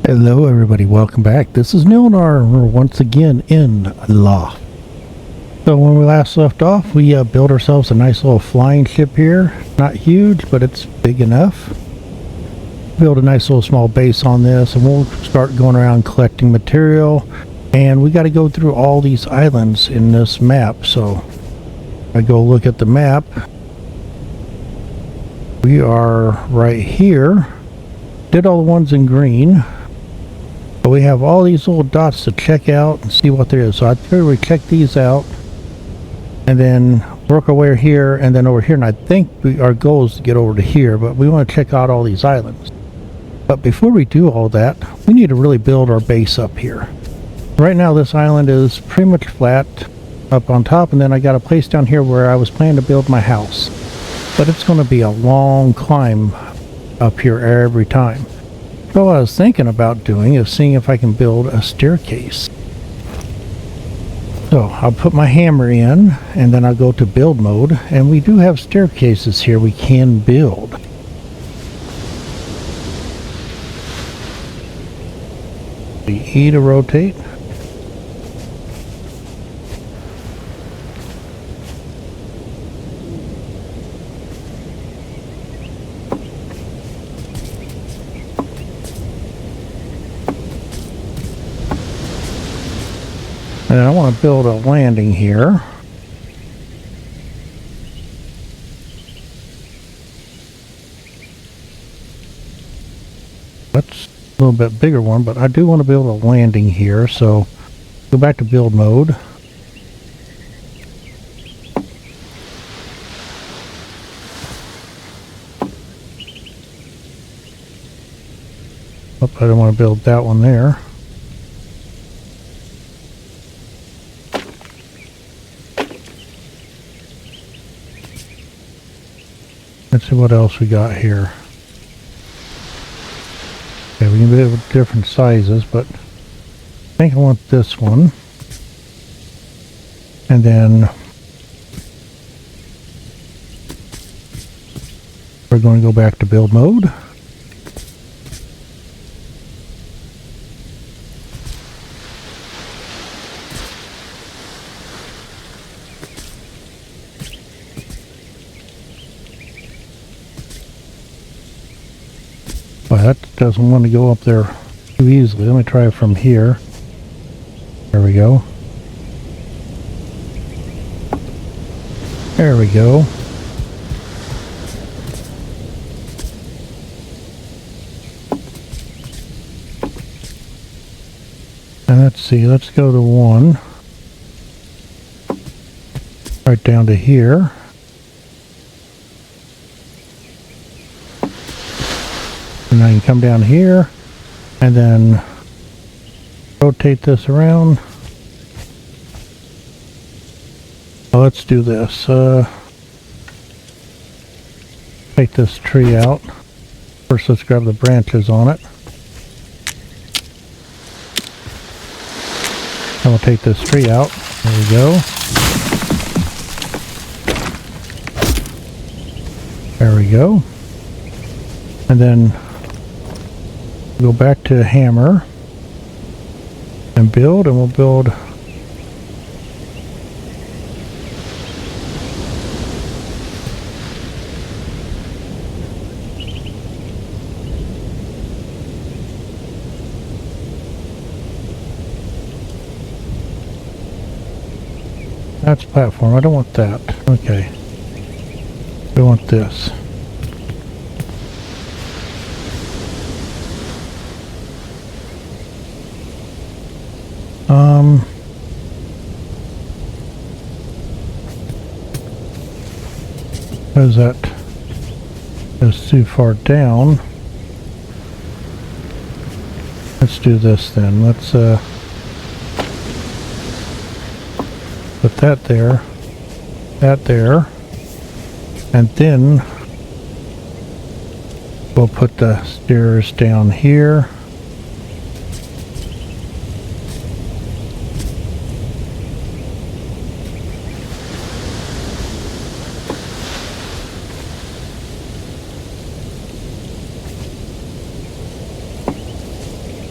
Hello everybody, welcome back. This is Nilnar. We're once again in Aloft. So when we last left off, we built ourselves a nice little flying ship here. Not huge, but it's big enough. Build a nice little small base on this, and we'll start going around collecting material. And we got to go through all these islands in this map. So I go look at the map. We are right here. Did all the ones in green. But we have all these little dots to check out and see what there is. So I figure we check these out and then work our way here and then over here. And I think our goal is to get over to here, but we want to check out all these islands. But before we do all that, we need to really build our base up here. Right now this island is pretty much flat up on top, and then I got a place down here where I was planning to build my house. But it's going to be a long climb up here every time. So what I was thinking about doing is seeing if I can build a staircase. So I'll put my hammer in and then I'll go to build mode, and we do have staircases here we can build. The E to rotate. And I want to build a landing here. That's a little bit bigger one, but I do want to build a landing here, so go back to build mode. Oh, I don't want to build that one there. Let's see what else we got here. Okay, we can build different sizes, but I think I want this one. And then we're going to go back to build mode. Well, that doesn't want to go up there too easily. Let me try it from here. There we go. There we go. And let's see, let's go to 1. Right down to here. And I can come down here and then rotate this around. Well, let's do this. Take this tree out. First, let's grab the branches on it. And we'll take this tree out. There we go. There we go. And then go back to hammer and build, and we'll build that's platform. I don't want that. Okay. I want this. Because that goes too far down. Let's do this then. Let's put that there, and then we'll put the stairs down here.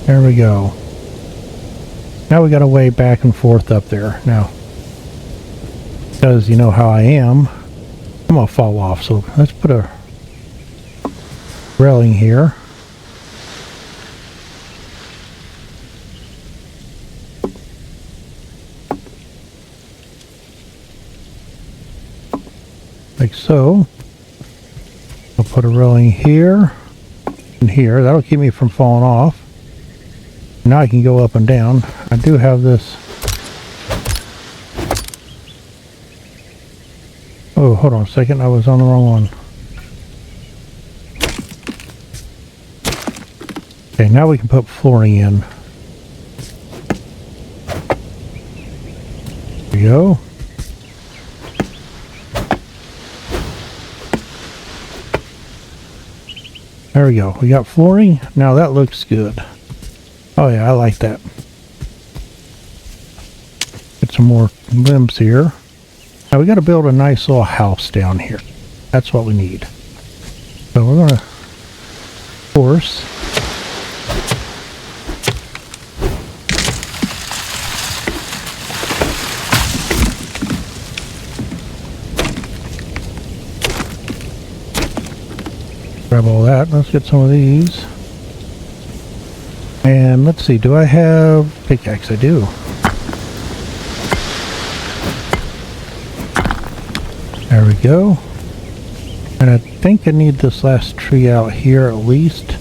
There we go. Now we got a way back and forth up there. Now, because you know how I am, I'm gonna fall off. So let's put a railing here. Like so. I'll put a railing here and here. That'll keep me from falling off. Now I can go up and down. I do have this. Oh, hold on a second. I was on the wrong one. Okay, now we can put flooring in. There we go. There we go. We got flooring. Now that looks good. Oh yeah, I like that. Get some more limbs here. Now we got to build a nice little house down here. That's what we need. So we're going to, of course, grab all that. Let's get some of these. And let's see, do I have pickaxe? I do. There we go. And I think I need this last tree out here at least.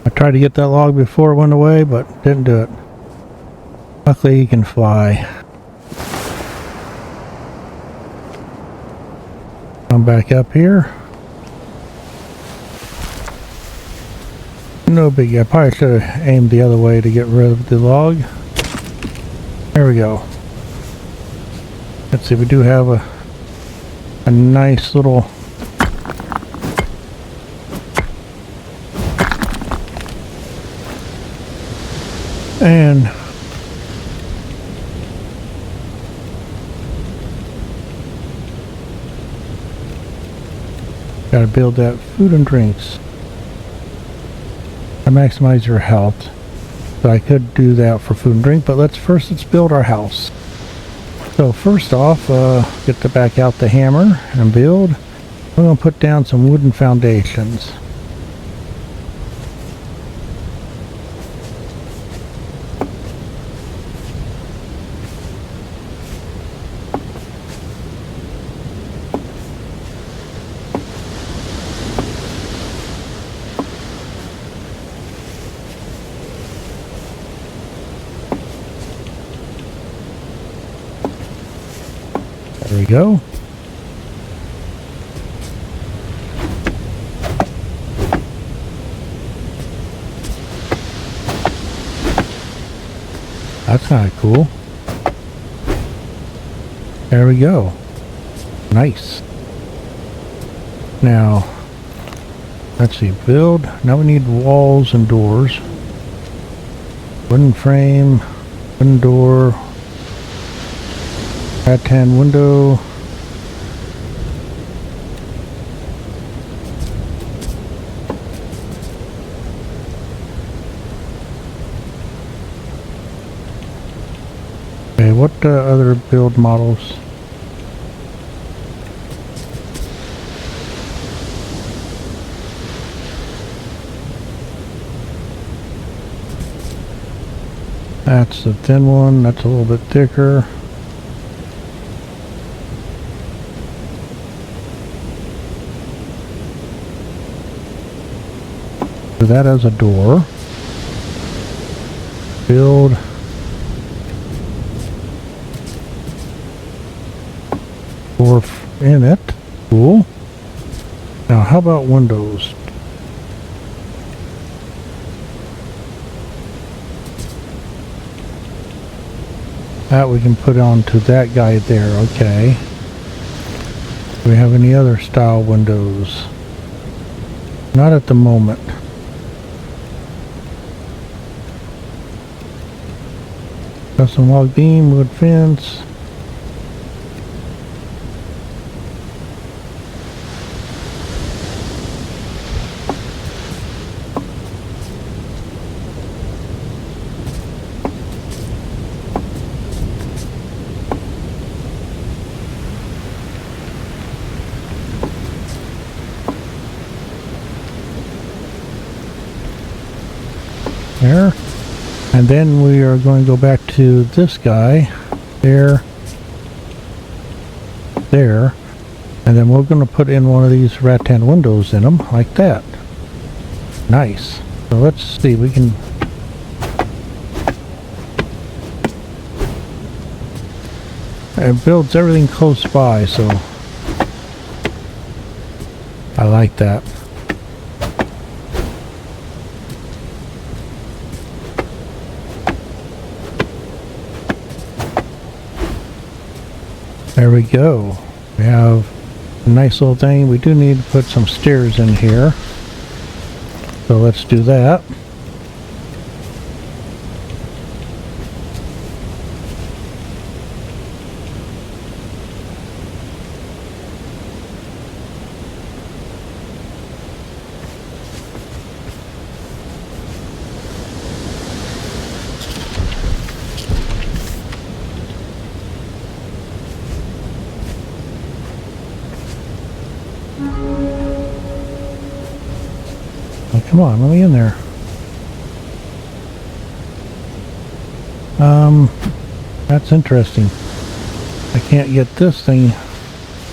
I tried to get that log before it went away, but didn't do it. Luckily he can fly. I'm back up here. No biggie. I probably should have aimed the other way to get rid of the log. There we go. Let's see, we do have a nice little and gotta build that food and drinks. I maximize your health. So I could do that for food and drink, but let's build our house. So first off, get to back out the hammer and build. We're gonna put down some wooden foundations. There we go. That's kind of cool. There we go. Nice. Now, let's see, build. Now we need walls and doors. Wooden frame, wooden door, rattan window. Okay, what other build models? That's the thin one, that's a little bit thicker. Do that as a door. Build door in it. Cool. Now how about windows? That we can put onto that guy there. Okay. Do we have any other style windows? Not at the moment. Custom log beam, wood fence. There. And then we are going to go back to this guy. There. There. And then we're going to put in one of these rattan windows in them, like that. Nice. So let's see, we can... It builds everything close by, so... I like that. There we go. We have a nice little thing. We do need to put some stairs in here. So let's do that. Come on, let me in there. That's interesting. I can't get this thing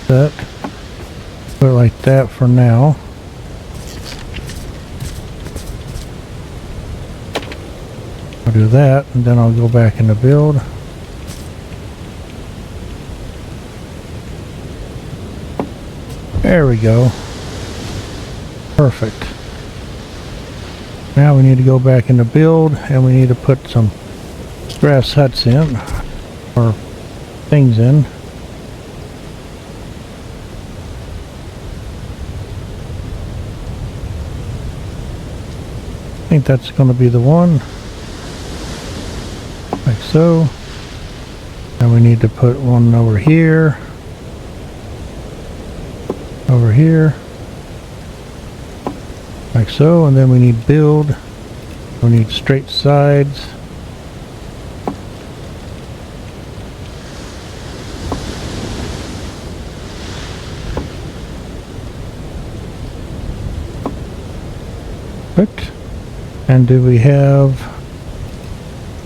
set. Put it like that for now. I'll do that, and then I'll go back into build. There we go. Perfect. Now we need to go back into build, and we need to put some grass huts in, or things in. I think that's going to be the one, like so. And we need to put one over here, like so, and then we need build. We need straight sides. Perfect. And do we have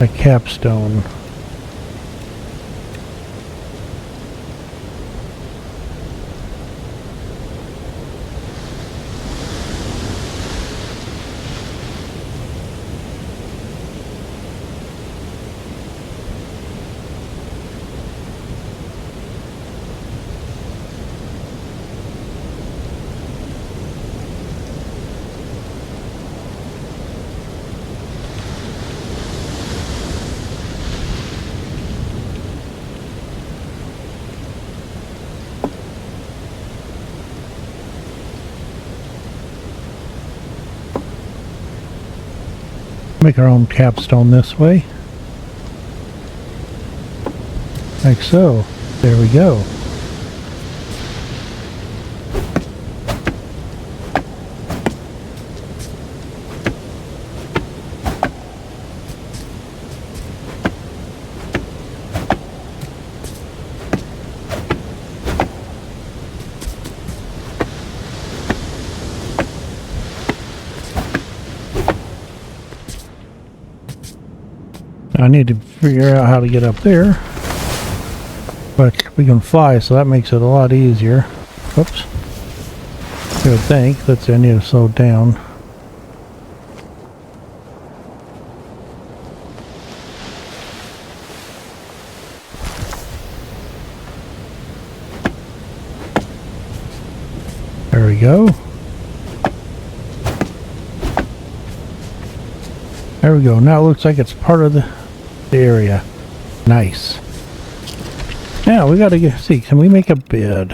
a capstone? Make our own capstone this way, like so. There we go. I need to figure out how to get up there, but we can fly, so that makes it a lot easier. Whoops. I would think. Let's see, I need to slow down. There we go. There we go. Now it looks like it's part of the area. Nice. Now we gotta see, can we make a bed?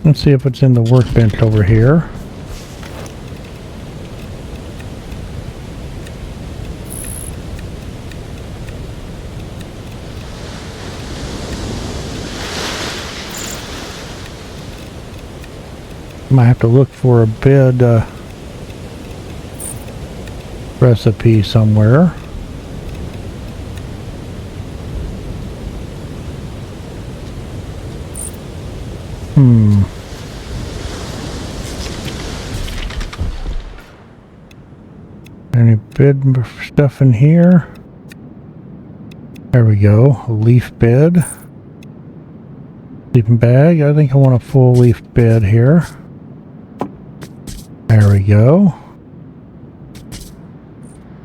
Let's see if it's in the workbench over here. Might have to look for a bed recipe somewhere. Any bed stuff in here? There we go. A leaf bed. Sleeping bag. I think I want a full leaf bed here. There we go.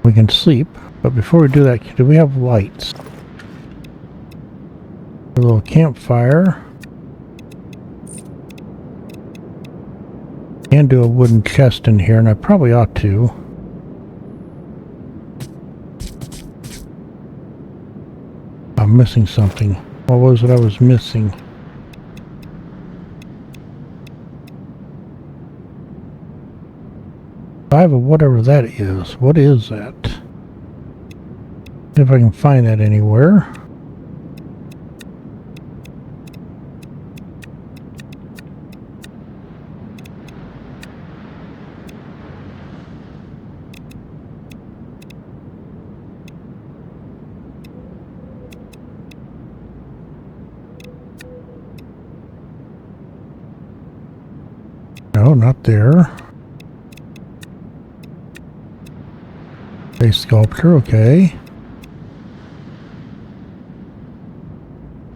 We can sleep, but before we do that, do we have lights? A little campfire. And do a wooden chest in here, and I probably ought to. I'm missing something. What was it I was missing? Five of whatever that is. What is that? See if I can find that anywhere. No, not there. A sculpture, okay.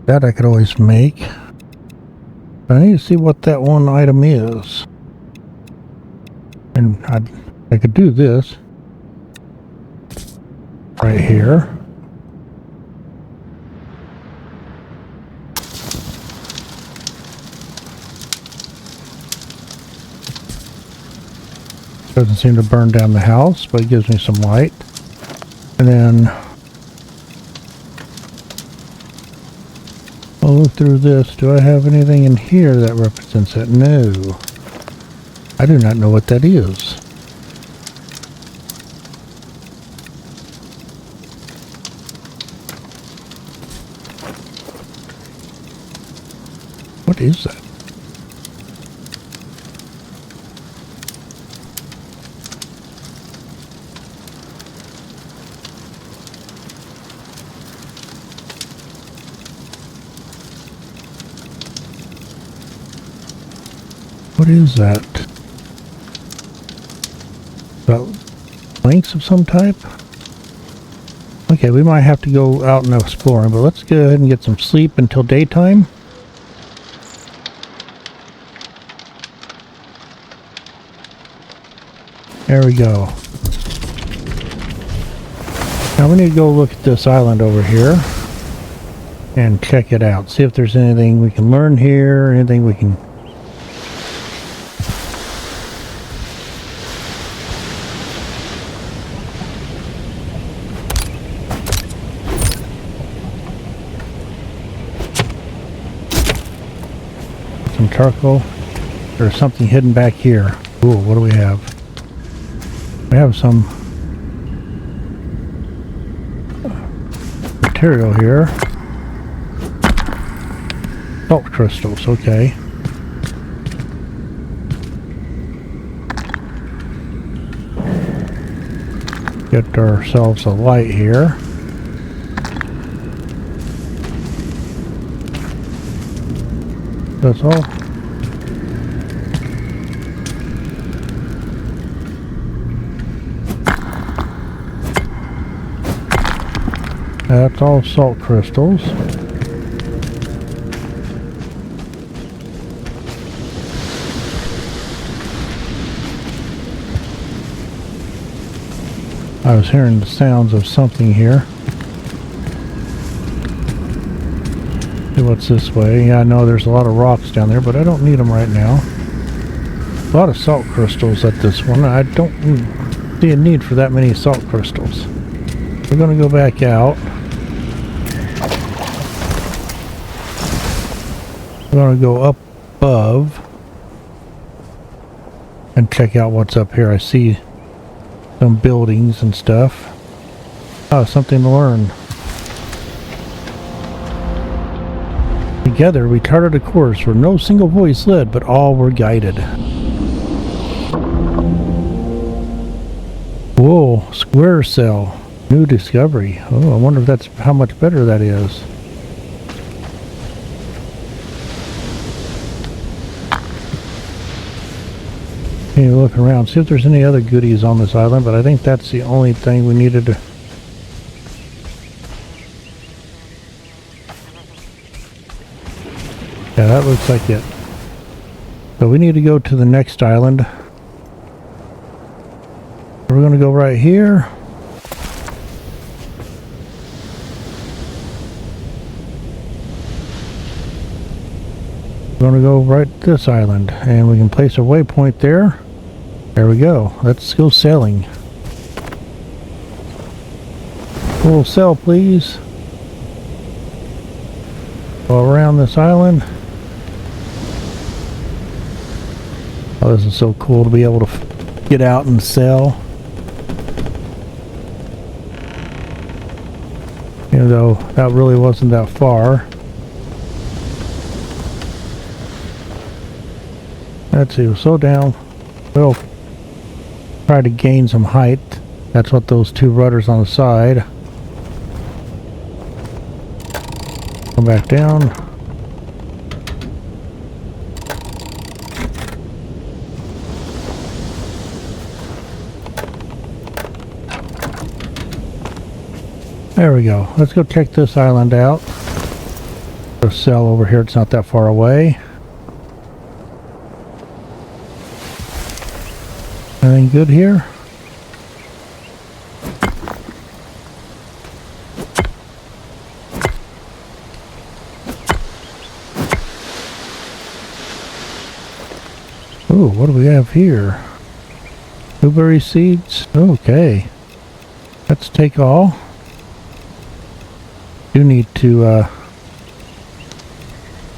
That I could always make. But I need to see what that one item is. And I could do this. Right here. Doesn't seem to burn down the house, but it gives me some light. And then I'll look through this. Do I have anything in here that represents it? No. I do not know what that is. What is that? What is that? Is that links of some type? Okay, we might have to go out and exploring, but let's go ahead and get some sleep until daytime. There we go. Now we need to go look at this island over here and check it out. See if there's anything we can learn here, anything we can... Some charcoal. There's something hidden back here. Ooh, what do we have? We have some material here. Salt crystals, okay. Get ourselves a light here. That's all. That's all salt crystals. I was hearing the sounds of something here. See what's this way. Yeah, I know there's a lot of rocks down there, but I don't need them right now. A lot of salt crystals at this one. I don't see a need for that many salt crystals. We're going to go back out. We're going to go up above and check out what's up here. I see some buildings and stuff. Oh, something to learn. Together we charted a course where no single voice led, but all were guided. Whoa, square cell. New discovery. Oh, I wonder if that's how much better that is. Can you look around, see if there's any other goodies on this island, but I think that's the only thing we needed to... Yeah, that looks like it. So we need to go to the next island. We're going to go right here. We're going to go right to this island, and we can place a waypoint there. There we go. Let's go sailing. Full sail, please. Go around this island. Oh, this is so cool to be able to get out and sail. Even though that really wasn't that far. Let's see, we'll slow down. We'll try to gain some height. That's what those two rudders on the side. Come back down. There we go. Let's go check this island out. There's a cell over here. It's not that far away. Anything good here? Ooh, what do we have here? Blueberry seeds? Okay. Let's take all. Do need to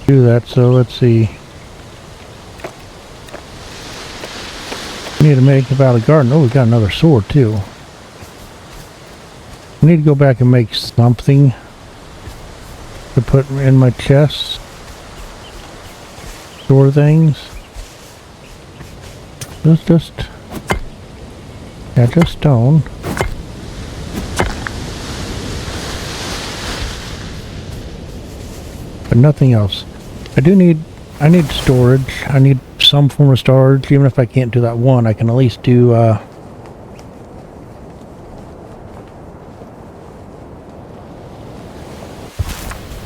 do that, so let's see. Need to make about a garden. Oh, we got another sword too. I need to go back and make something to put in my chest. Store things. Just stone. But nothing else. I need storage. I need some form of storage. Even if I can't do that one, I can at least do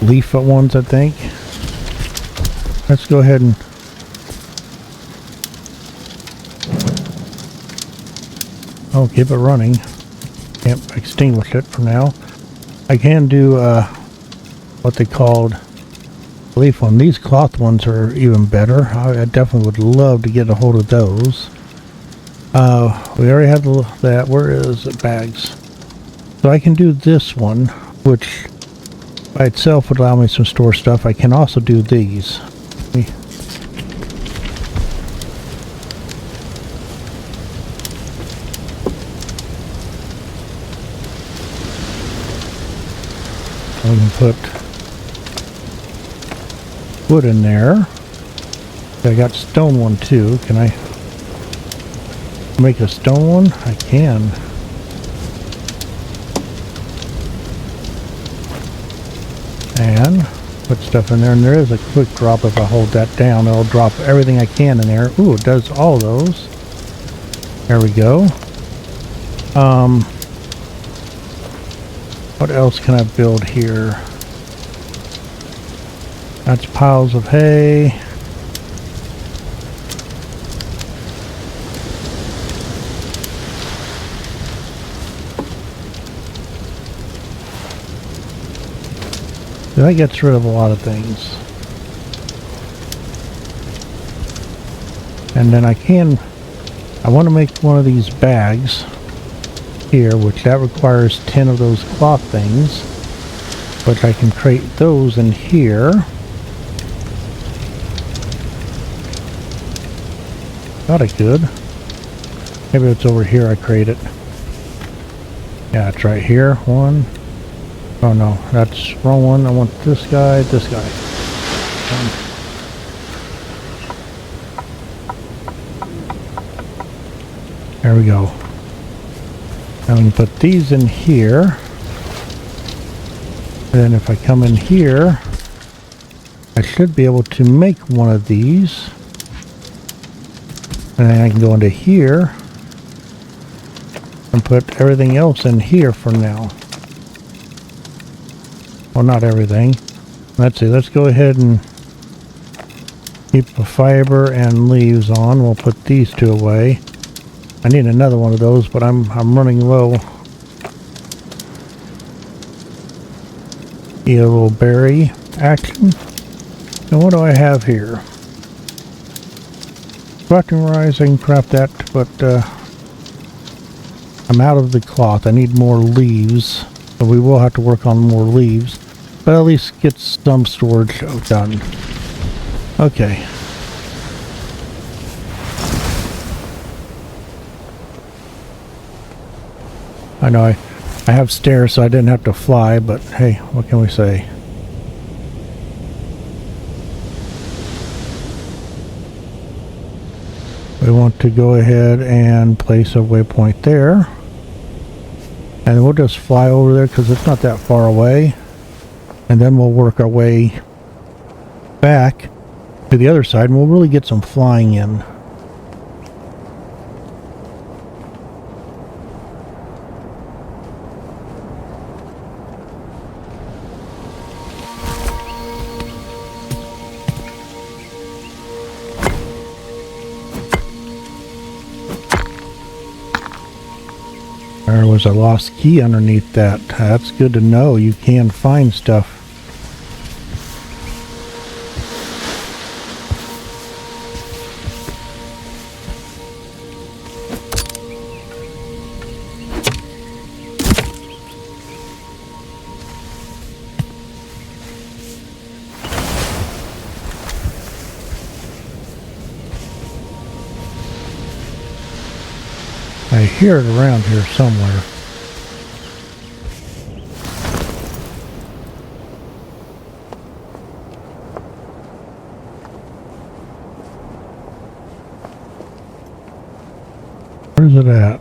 leaf ones, I think. Let's go ahead and keep it running. Can't extinguish it for now. I can do what they called leaf one. These cloth ones are even better. I definitely would love to get a hold of those. We already have that. Where is it? Bags. So I can do this one, which by itself would allow me some store stuff. I can also do these. I can put wood in there. I got stone one too. Can I make a stone one? I can. And put stuff in there, and there is a quick drop. If I hold that down, it'll drop everything I can in there. Ooh, it does all those. There we go. What else can I build here? That's piles of hay. That gets rid of a lot of things. And then I want to make one of these bags here, which that requires 10 of those cloth things, which I can create those in here. Thought I could. Maybe it's over here I create it. Yeah, it's right here. One. Oh no, that's wrong one. I want this guy, this guy. There we go. Now we can put these in here. Then if I come in here, I should be able to make one of these. And then I can go into here and put everything else in here for now. Well, not everything. Let's see, let's go ahead and keep the fiber and leaves on. We'll put these two away. I need another one of those, but I'm running low. Eat a little berry action. And what do I have here? Crafting rice, I can craft that, but I'm out of the cloth. I need more leaves, so we will have to work on more leaves, but at least get some storage done. Okay. I know I have stairs, so I didn't have to fly, but hey, what can we say? We want to go ahead and place a waypoint there. And we'll just fly over there because it's not that far away. And then we'll work our way back to the other side and we'll really get some flying in. There was a lost key underneath that. That's good to know. You can find stuff. I hear it around here somewhere. Where's it at?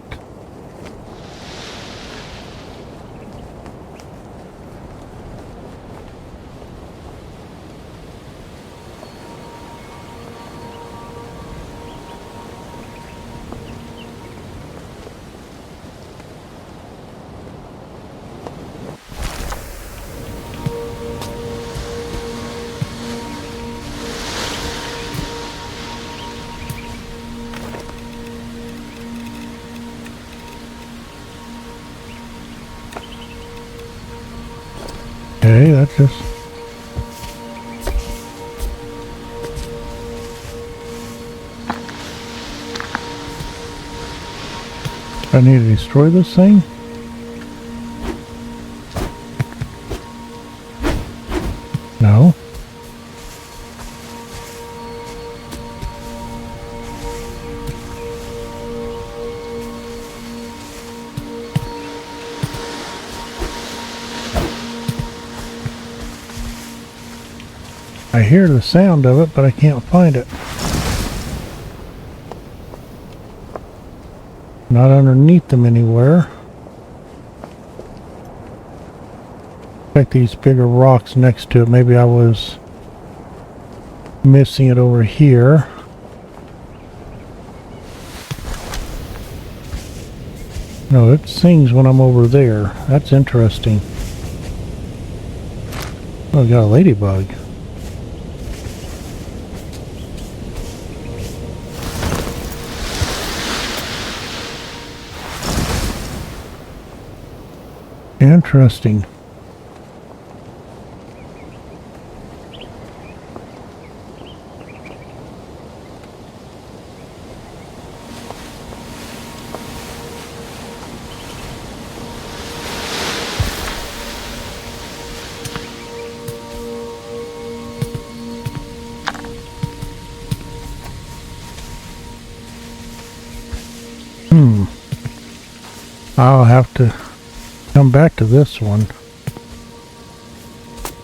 Okay, that's just... I need to destroy this thing? No. I hear the sound of it, but I can't find it. Not underneath them anywhere. Like these bigger rocks next to it. Maybe I was missing it over here. No, it sings when I'm over there. That's interesting. Oh, we got a ladybug. Interesting. I'll have to come back to this one.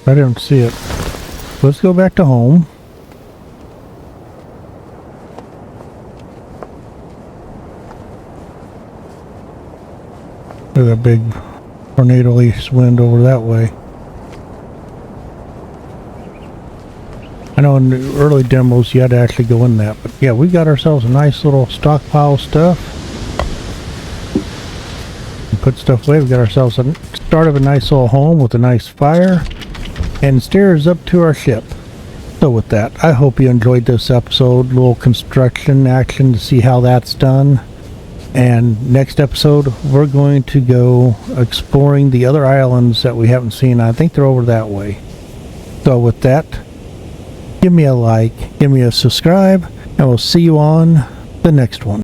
I didn't see it. Let's go back to home. Look at that big tornado east wind over that way. I know in the early demos you had to actually go in that, but yeah, we got ourselves a nice little stockpile of stuff. We put stuff away. We got ourselves a start of a nice little home with a nice fire and stairs up to our ship. So with that, I hope you enjoyed this episode, little construction action to see how that's done. And next episode, we're going to go exploring the other islands that we haven't seen. I think they're over that way. So with that, give me a like, give me a subscribe, and we'll see you on the next one.